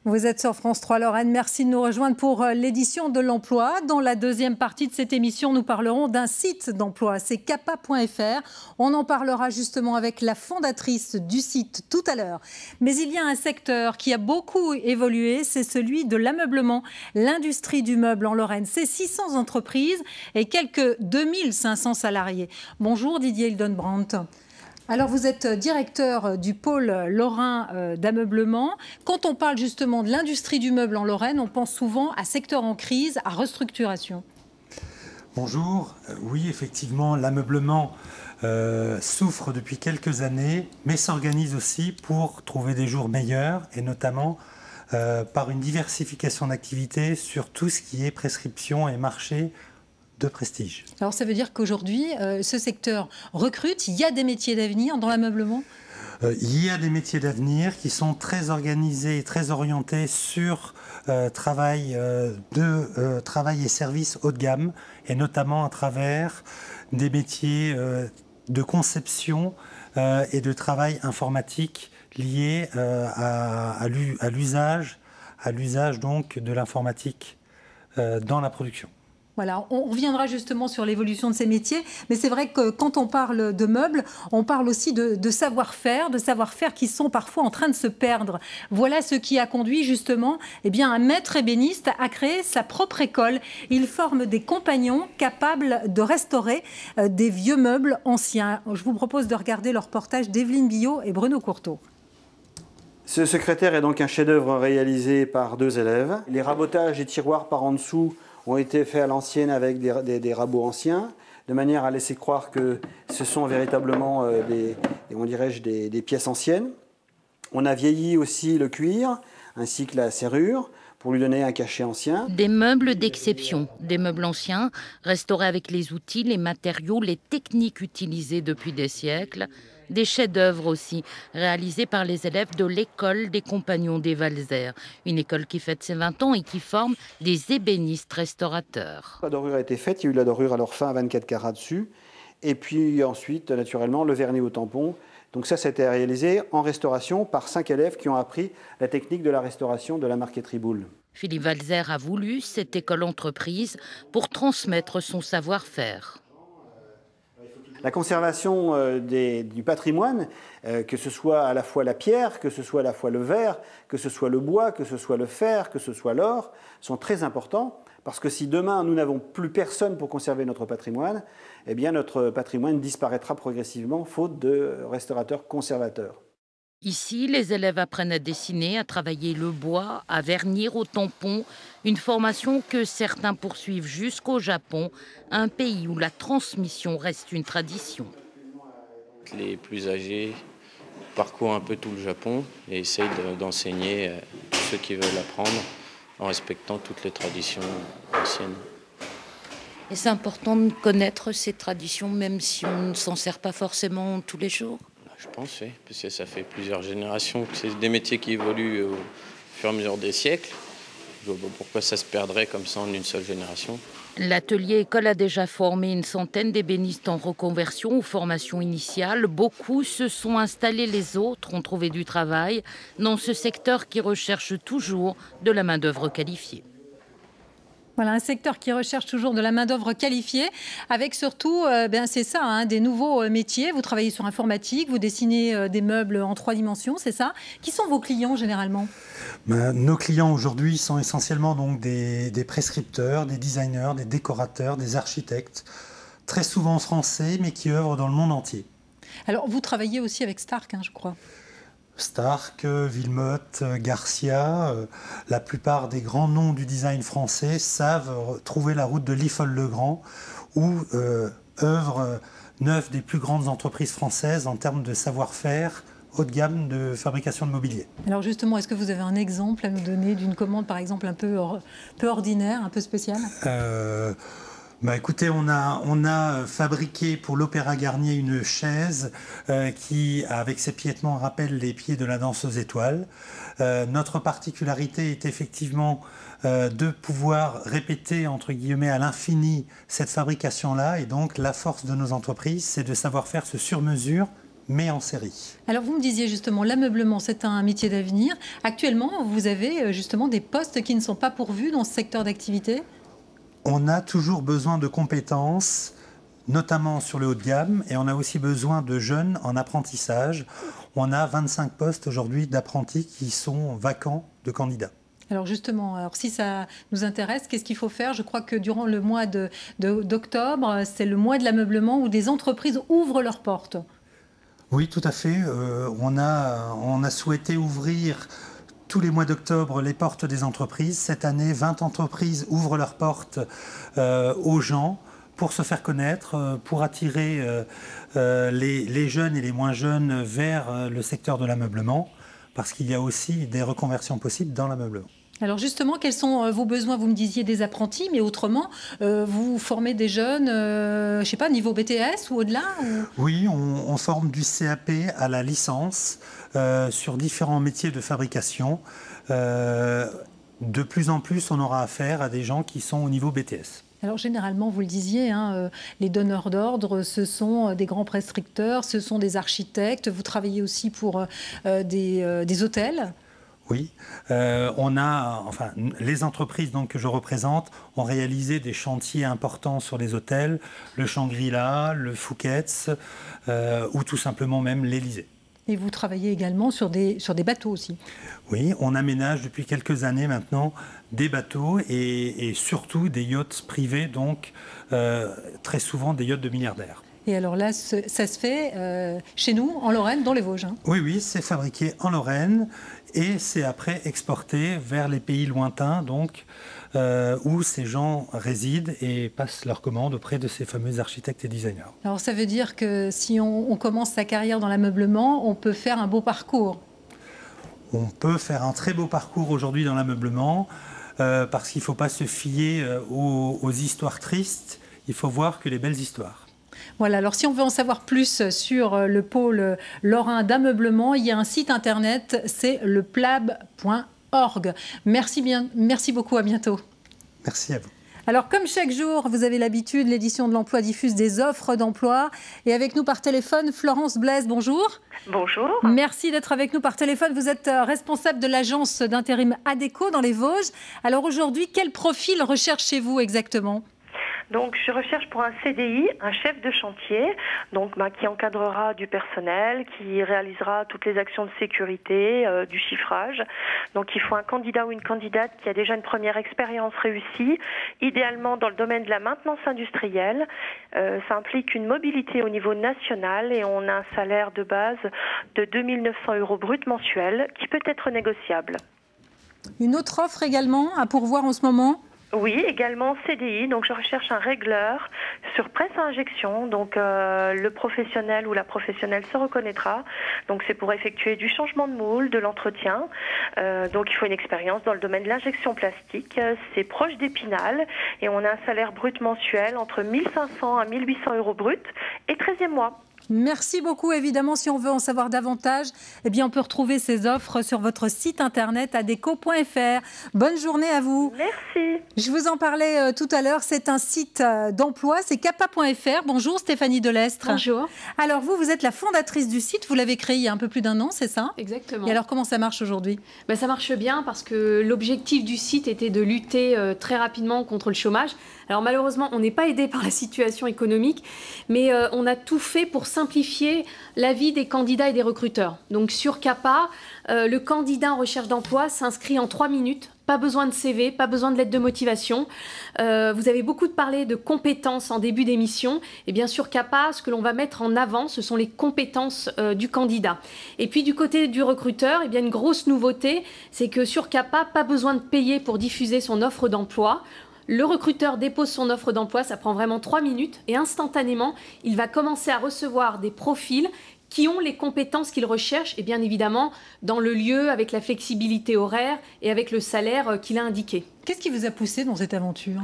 Vous êtes sur France 3 Lorraine, merci de nous rejoindre pour l'édition de l'emploi. Dans la deuxième partie de cette émission, nous parlerons d'un site d'emploi, c'est capa.fr. On en parlera justement avec la fondatrice du site tout à l'heure. Mais il y a un secteur qui a beaucoup évolué, c'est celui de l'ameublement, l'industrie du meuble en Lorraine. C'est 600 entreprises et quelques 2500 salariés. Bonjour Didier Hildenbrandt. Alors vous êtes directeur du pôle lorrain d'ameublement. Quand on parle justement de l'industrie du meuble en Lorraine, on pense souvent à secteur en crise, à restructuration. Bonjour, oui effectivement l'ameublement souffre depuis quelques années, mais s'organise aussi pour trouver des jours meilleurs et notamment par une diversification d'activités sur tout ce qui est prescription et marché de prestige. Alors ça veut dire qu'aujourd'hui, ce secteur recrute, il y a des métiers d'avenir dans l'ameublement ? Il y a des métiers d'avenir qui sont très organisés et très orientés sur travail et services haut de gamme, et notamment à travers des métiers de conception et de travail informatique liés à l'usage donc de l'informatique dans la production. Voilà, on reviendra justement sur l'évolution de ces métiers, mais c'est vrai que quand on parle de meubles, on parle aussi de savoir-faire, qui sont parfois en train de se perdre. Voilà ce qui a conduit justement un maître ébéniste à créer sa propre école. Il forme des compagnons capables de restaurer des vieux meubles anciens. Je vous propose de regarder le reportage d'Evelyne Billot et Bruno Courteau. Ce secrétaire est donc un chef-d'œuvre réalisé par 2 élèves. Les rabotages et tiroirs par en dessous ont été faits à l'ancienne avec des rabots anciens, de manière à laisser croire que ce sont véritablement des pièces anciennes. On a vieilli aussi le cuir, ainsi que la serrure, pour lui donner un cachet ancien. Des meubles d'exception, des meubles anciens, restaurés avec les outils, les matériaux, les techniques utilisées depuis des siècles. Des chefs-d'œuvre aussi, réalisés par les élèves de l'école des Compagnons des Valzères. Une école qui fête ses 20 ans et qui forme des ébénistes restaurateurs. La dorure a été faite, il y a eu la dorure alors fin à 24 carats dessus. Et puis ensuite, naturellement, le vernis au tampon. Donc ça a été réalisé en restauration par 5 élèves qui ont appris la technique de la restauration de la marqueterie Boulle. Philippe Valzer a voulu cette école-entreprise pour transmettre son savoir-faire. La conservation du patrimoine, que ce soit à la fois la pierre, que ce soit à la fois le verre, que ce soit le bois, que ce soit le fer, que ce soit l'or, sont très importants. Parce que si demain nous n'avons plus personne pour conserver notre patrimoine, eh bien notre patrimoine disparaîtra progressivement faute de restaurateurs conservateurs. Ici, les élèves apprennent à dessiner, à travailler le bois, à vernir au tampon, une formation que certains poursuivent jusqu'au Japon, un pays où la transmission reste une tradition. Les plus âgés parcourent un peu tout le Japon et essayent d'enseigner à ceux qui veulent apprendre en respectant toutes les traditions anciennes. Et c'est important de connaître ces traditions, même si on ne s'en sert pas forcément tous les jours. Je pense, oui, parce que ça fait plusieurs générations que c'est des métiers qui évoluent au fur et à mesure des siècles. Pourquoi ça se perdrait comme ça en une seule génération ? L'atelier école a déjà formé une centaine d'ébénistes en reconversion ou formation initiale. Beaucoup se sont installés, les autres ont trouvé du travail dans ce secteur qui recherche toujours de la main-d'œuvre qualifiée. Voilà, un secteur qui recherche toujours de la main-d'œuvre qualifiée, avec surtout, c'est ça, des nouveaux métiers. Vous travaillez sur informatique, vous dessinez des meubles en 3 dimensions, c'est ça. Qui sont vos clients généralement ? Nos clients aujourd'hui sont essentiellement donc des prescripteurs, des designers, des décorateurs, des architectes, très souvent français, mais qui œuvrent dans le monde entier. Alors, vous travaillez aussi avec Stark, je crois. Stark, Villemotte, Garcia, la plupart des grands noms du design français savent trouver la route de l'Ifol-le-Grand, où œuvrent 9 des plus grandes entreprises françaises en termes de savoir-faire haut de gamme de fabrication de mobilier. Alors justement, est-ce que vous avez un exemple à nous donner d'une commande, par exemple, un peu ordinaire, un peu spéciale ? Écoutez, on a fabriqué pour l'Opéra Garnier une chaise qui, avec ses piétements, rappelle les pieds de la danseuse étoile. Notre particularité est effectivement de pouvoir répéter, entre guillemets, à l'infini cette fabrication-là. Et donc, la force de nos entreprises, c'est de savoir faire ce sur-mesure, mais en série. Alors vous me disiez justement, l'ameublement, c'est un métier d'avenir. Actuellement, vous avez justement des postes qui ne sont pas pourvus dans ce secteur d'activité? On a toujours besoin de compétences, notamment sur le haut de gamme, et on a aussi besoin de jeunes en apprentissage. On a 25 postes aujourd'hui d'apprentis qui sont vacants de candidats. Alors justement, si ça nous intéresse, qu'est-ce qu'il faut faire? Je crois que durant le mois d'octobre, c'est le mois de l'ameublement où des entreprises ouvrent leurs portes. Oui, tout à fait. On a souhaité ouvrir tous les mois d'octobre les portes des entreprises. Cette année, 20 entreprises ouvrent leurs portes aux gens pour se faire connaître, pour attirer les jeunes et les moins jeunes vers le secteur de l'ameublement, parce qu'il y a aussi des reconversions possibles dans l'ameublement. Alors justement, quels sont vos besoins? Vous me disiez des apprentis, mais autrement, vous formez des jeunes, je ne sais pas, niveau BTS ou au-delà Oui, on forme du CAP à la licence sur différents métiers de fabrication. De plus en plus, on aura affaire à des gens qui sont au niveau BTS. Alors généralement, vous le disiez, les donneurs d'ordre, ce sont des grands prescripteurs, ce sont des architectes. Vous travaillez aussi pour des hôtels? Oui, les entreprises donc, que je représente ont réalisé des chantiers importants sur les hôtels, le Shangri-La, le Phuket ou tout simplement même l'Élysée. Et vous travaillez également sur des bateaux aussi? Oui, on aménage depuis quelques années maintenant des bateaux et surtout des yachts privés, donc très souvent des yachts de milliardaires. Et alors là, ça se fait chez nous, en Lorraine, dans les Vosges? Oui, c'est fabriqué en Lorraine et c'est après exporté vers les pays lointains, donc où ces gens résident et passent leurs commandes auprès de ces fameux architectes et designers. Alors ça veut dire que si on commence sa carrière dans l'ameublement, on peut faire un beau parcours? On peut faire un très beau parcours aujourd'hui dans l'ameublement parce qu'il ne faut pas se fier aux histoires tristes, il faut voir que les belles histoires. Voilà, alors si on veut en savoir plus sur le pôle lorrain d'ameublement, il y a un site internet, c'est leplab.org. Merci beaucoup, à bientôt. Merci à vous. Alors comme chaque jour, vous avez l'habitude, l'édition de l'emploi diffuse des offres d'emploi. Et avec nous par téléphone, Florence Blaise, bonjour. Bonjour. Merci d'être avec nous par téléphone. Vous êtes responsable de l'agence d'intérim Adéco dans les Vosges. Alors aujourd'hui, quel profil recherchez-vous exactement ? Donc, je recherche pour un CDI, un chef de chantier, donc qui encadrera du personnel, qui réalisera toutes les actions de sécurité, du chiffrage. Donc, il faut un candidat ou une candidate qui a déjà une première expérience réussie, idéalement dans le domaine de la maintenance industrielle. Ça implique une mobilité au niveau national et on a un salaire de base de 2 900 € brut mensuel qui peut être négociable. Une autre offre également à pourvoir en ce moment ? Oui, également CDI. Donc, je recherche un régleur sur presse à injection. Donc, le professionnel ou la professionnelle se reconnaîtra. Donc, c'est pour effectuer du changement de moule, de l'entretien. Donc, il faut une expérience dans le domaine de l'injection plastique. C'est proche d'Épinal et on a un salaire brut mensuel entre 1 500 à 1 800 € brut et 13e mois. Merci beaucoup. Évidemment, si on veut en savoir davantage, eh bien, on peut retrouver ces offres sur votre site internet adéco.fr. Bonne journée à vous. Merci. Je vous en parlais tout à l'heure. C'est un site d'emploi, c'est capa.fr. Bonjour Stéphanie Delestre. Bonjour. Alors vous êtes la fondatrice du site. Vous l'avez créé il y a un peu plus d'1 an, c'est ça? Exactement. Et alors comment ça marche aujourd'hui? Ça marche bien parce que l'objectif du site était de lutter très rapidement contre le chômage. Alors malheureusement, on n'est pas aidé par la situation économique, mais on a tout fait pour simplifier la vie des candidats et des recruteurs. Donc sur CAPA, le candidat en recherche d'emploi s'inscrit en 3 minutes. Pas besoin de CV, pas besoin de lettre de motivation. Vous avez beaucoup parlé de compétences en début d'émission. Et bien sûr, CAPA, ce que l'on va mettre en avant, ce sont les compétences du candidat. Et puis du côté du recruteur, une grosse nouveauté, c'est que sur CAPA, pas besoin de payer pour diffuser son offre d'emploi. Le recruteur dépose son offre d'emploi, ça prend vraiment 3 minutes et instantanément, il va commencer à recevoir des profils qui ont les compétences qu'il recherche et bien évidemment dans le lieu avec la flexibilité horaire et avec le salaire qu'il a indiqué. Qu'est-ce qui vous a poussé dans cette aventure?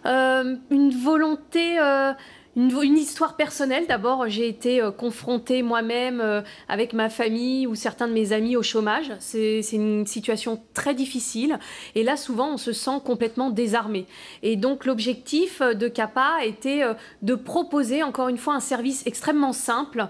Une volonté Une histoire personnelle. D'abord, j'ai été confrontée moi-même avec ma famille ou certains de mes amis au chômage. C'est une situation très difficile. Et là, souvent, on se sent complètement désarmé. Et donc, l'objectif de CAPA a été de proposer, encore une fois, un service extrêmement simple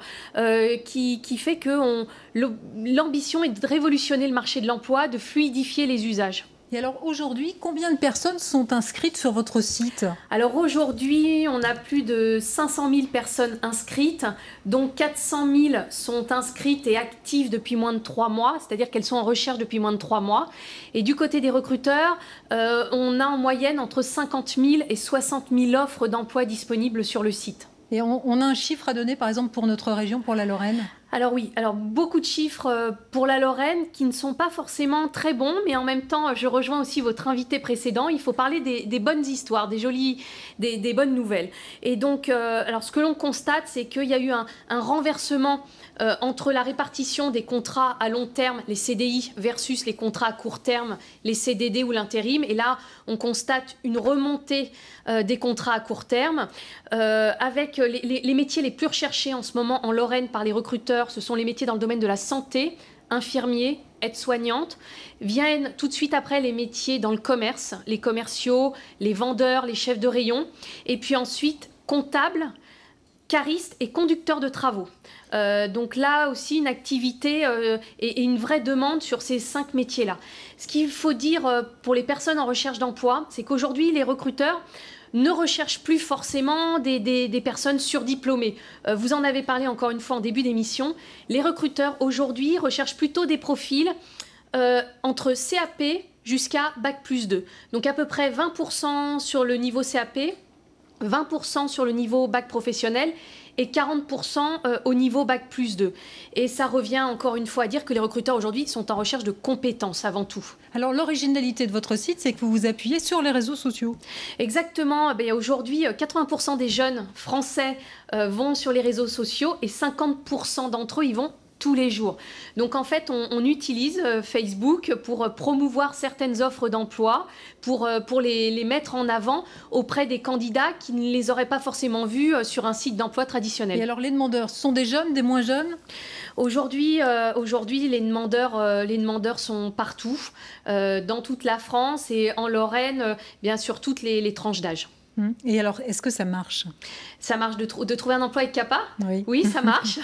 qui fait que l'ambition est de révolutionner le marché de l'emploi, de fluidifier les usages. Et alors aujourd'hui, combien de personnes sont inscrites sur votre site? Alors aujourd'hui, on a plus de 500 000 personnes inscrites, dont 400 000 sont inscrites et actives depuis moins de 3 mois, c'est-à-dire qu'elles sont en recherche depuis moins de 3 mois. Et du côté des recruteurs, on a en moyenne entre 50 000 et 60 000 offres d'emploi disponibles sur le site. Et on a un chiffre à donner, par exemple, pour notre région, pour la Lorraine? Alors oui, beaucoup de chiffres pour la Lorraine qui ne sont pas forcément très bons, mais en même temps, je rejoins aussi votre invité précédent, il faut parler des bonnes histoires, des bonnes nouvelles. Et donc, alors ce que l'on constate, c'est qu'il y a eu un renversement entre la répartition des contrats à long terme, les CDI, versus les contrats à court terme, les CDD ou l'intérim. Et là, on constate une remontée des contrats à court terme, avec les métiers les plus recherchés en ce moment en Lorraine par les recruteurs. Ce sont les métiers dans le domaine de la santé, infirmiers, aides-soignantes. Viennent tout de suite après les métiers dans le commerce, les commerciaux, les vendeurs, les chefs de rayon. Et puis ensuite, comptables, caristes et conducteurs de travaux. Donc là aussi, une activité et une vraie demande sur ces 5 métiers-là. Ce qu'il faut dire pour les personnes en recherche d'emploi, c'est qu'aujourd'hui, les recruteurs ne recherchent plus forcément des personnes surdiplômées. Vous en avez parlé encore une fois en début d'émission. Les recruteurs aujourd'hui recherchent plutôt des profils entre CAP jusqu'à Bac+2. Donc à peu près 20% sur le niveau CAP, 20% sur le niveau bac professionnel et 40% au niveau Bac+2. Et ça revient encore une fois à dire que les recruteurs aujourd'hui sont en recherche de compétences avant tout. Alors l'originalité de votre site, c'est que vous vous appuyez sur les réseaux sociaux. Exactement. Aujourd'hui, 80% des jeunes Français vont sur les réseaux sociaux et 50% d'entre eux y vont tous les jours. Donc en fait, on utilise Facebook pour promouvoir certaines offres d'emploi, pour les mettre en avant auprès des candidats qui ne les auraient pas forcément vus sur un site d'emploi traditionnel. Et alors les demandeurs, ce sont des jeunes, des moins jeunes? Aujourd'hui, les demandeurs sont partout, dans toute la France et en Lorraine, bien sûr, toutes les tranches d'âge. Et alors, est-ce que ça marche? Ça marche de trouver un emploi avec CAPA? Oui, ça marche.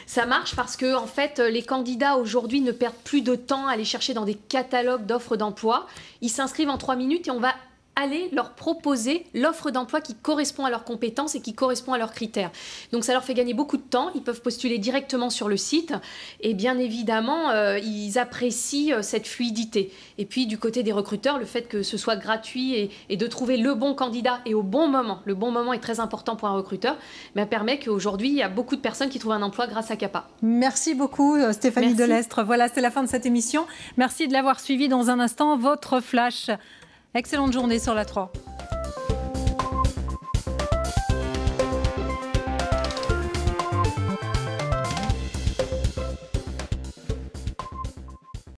Ça marche parce que, en fait, les candidats aujourd'hui ne perdent plus de temps à aller chercher dans des catalogues d'offres d'emploi. Ils s'inscrivent en 3 minutes et on va aller leur proposer l'offre d'emploi qui correspond à leurs compétences et qui correspond à leurs critères. Donc ça leur fait gagner beaucoup de temps, ils peuvent postuler directement sur le site et bien évidemment ils apprécient cette fluidité. Et puis du côté des recruteurs, le fait que ce soit gratuit et de trouver le bon candidat et au bon moment, le bon moment est très important pour un recruteur, mais permet qu'aujourd'hui il y a beaucoup de personnes qui trouvent un emploi grâce à CAPA. Merci beaucoup Stéphanie Delestre. Voilà, c'est la fin de cette émission. Merci de l'avoir suivi. Dans un instant, votre flash. Excellente journée sur la 3.